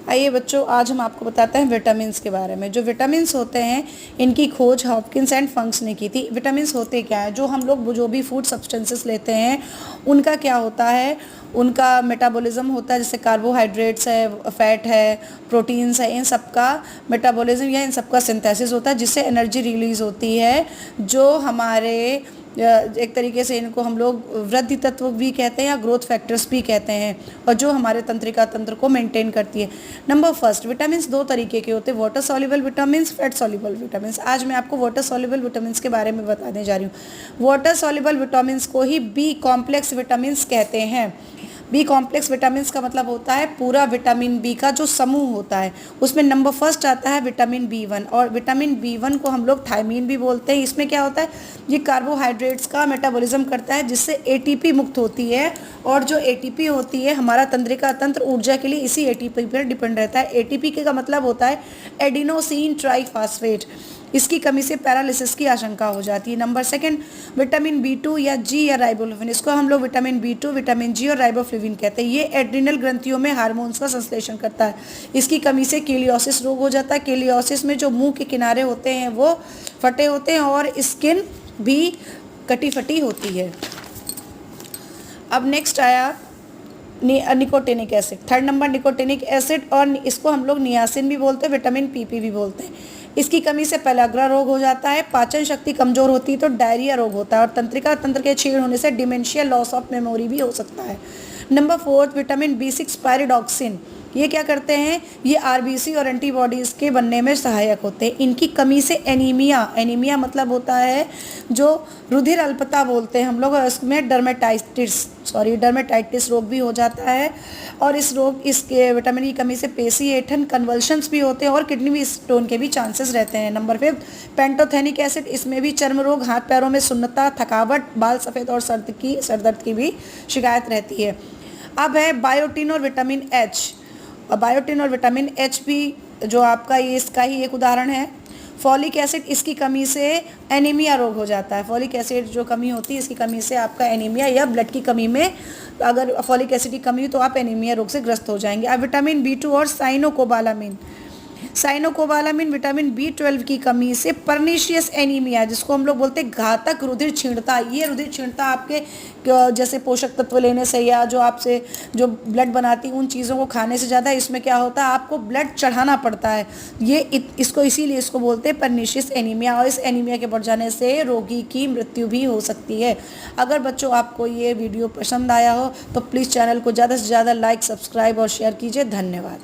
आइए बच्चों, आज हम आपको बताते हैं विटामिन्स के बारे में। जो विटामिन्स होते हैं इनकी खोज हॉपकिंस एंड फंक्स ने की थी। विटामिन्स होते क्या है, जो हम लोग जो भी फूड सब्सटेंसेस लेते हैं उनका क्या होता है, उनका मेटाबॉलिज्म होता है। जैसे कार्बोहाइड्रेट्स है, फैट है, प्रोटीन्स है, इन सब का मेटाबॉलिज्म या इन सब का सिंथेसिस होता है, जिससे एनर्जी रिलीज़ होती है। जो हमारे एक तरीके से इनको हम लोग वृद्धि तत्व भी कहते हैं या ग्रोथ फैक्टर्स भी कहते हैं, और जो हमारे तंत्रिका तंत्र को मेंटेन करती है। नंबर फर्स्ट, विटामिन्स दो तरीके के होते हैं, water soluble vitamins, fat soluble vitamins. आज मैं आपको वाटर सॉल्युबल विटामिन्स के बारे में बताने जा रही हूँ। वाटर सॉल्युबल विटामिन्स को ही बी कॉम्प्लेक्स विटामिन्स कहते हैं। बी कॉम्प्लेक्स विटामिन्स का मतलब होता है पूरा विटामिन बी का जो समूह होता है, उसमें नंबर फर्स्ट आता है विटामिन बी1। और विटामिन बी1 को हम लोग थायमीन भी बोलते हैं। इसमें क्या होता है, ये कार्बोहाइड्रेट्स का मेटाबॉलिज्म करता है, जिससे एटीपी मुक्त होती है। और जो एटीपी होती है, हमारा तंत्रिका तंत्र ऊर्जा के लिए इसी एटीपी पर डिपेंड रहता है। एटीपी का मतलब होता है एडिनोसिन ट्राइफॉस्फेट। इसकी कमी से पैरालिसिस की आशंका हो जाती है। नंबर सेकंड, विटामिन बी2 या जी या राइबोफ्लेविन, इसको हम लोग विटामिन बी2, विटामिन जी और राइबोफ्लेविन कहते हैं। ये एड्रिनल ग्रंथियों में हार्मोन्स का संश्लेषण करता है। इसकी कमी से केलियोसिस रोग हो जाता है। केलियोसिस में जो मुंह के किनारे होते हैं वो फटे होते हैं और स्किन भी कटी फटी होती है। अब नेक्स्ट आया nicotinic acid. Third number nicotinic acid, और इसको हम लोग नियासिन भी बोलते हैं, विटामिन पीपी भी बोलते हैं। इसकी कमी से पेलाग्रा रोग हो जाता है, पाचन शक्ति कमजोर होती है तो डायरिया रोग होता है, और तंत्रिका तंत्र के छीण होने से डिमेंशिया, लॉस ऑफ मेमोरी भी हो सकता है। नंबर फोर्थ, विटामिन बी6 पायरिडॉक्सिन। ये क्या करते हैं, ये आरबीसी और एंटीबॉडीज़ के बनने में सहायक होते हैं। इनकी कमी से एनीमिया मतलब होता है जो रुधिर अल्पता बोलते हैं हम लोग, और इसमें डर्मेटाइटिस रोग भी हो जाता है। और इसके विटामिन की कमी से पेशी ऐंठन, कन्वल्शंस भी होते हैं और किडनी में स्टोन के भी चांसेस रहते हैं। Number fifth, pantothenic acid. इसमें भी चर्म रोग, हाथ पैरों में सुन्नता, थकावट, बाल सफ़ेद और सर दर्द की भी शिकायत रहती है। अब है बायोटिन और विटामिन एच। बायोटिन और विटामिन एच भी जो आपका ये इसका ही एक उदाहरण है। फॉलिक एसिड, इसकी कमी से एनीमिया रोग हो जाता है। फॉलिक एसिड जो कमी होती है, इसकी कमी से आपका एनीमिया या ब्लड की कमी में, अगर फॉलिक एसिड की कमी हो तो आप एनीमिया रोग से ग्रस्त हो जाएंगे। अब विटामिन बी2 और साइनोकोबालामिन विटामिन बी12 की कमी से पर्निशियस एनीमिया, जिसको हम लोग बोलते हैं घातक रुधिर क्षीणता। ये रुधिर क्षीणता आपके जैसे पोषक तत्व लेने से या जो आपसे जो ब्लड बनाती उन चीज़ों को खाने से ज़्यादा इसमें क्या होता है, आपको ब्लड चढ़ाना पड़ता है। इसीलिए इसको बोलते हैं पर्निशियस एनीमिया, और इस एनीमिया के बढ़ जाने से रोगी की मृत्यु भी हो सकती है। अगर बच्चों आपको ये वीडियो पसंद आया हो तो प्लीज़ चैनल को ज़्यादा से ज़्यादा लाइक, सब्सक्राइब और शेयर कीजिए। धन्यवाद।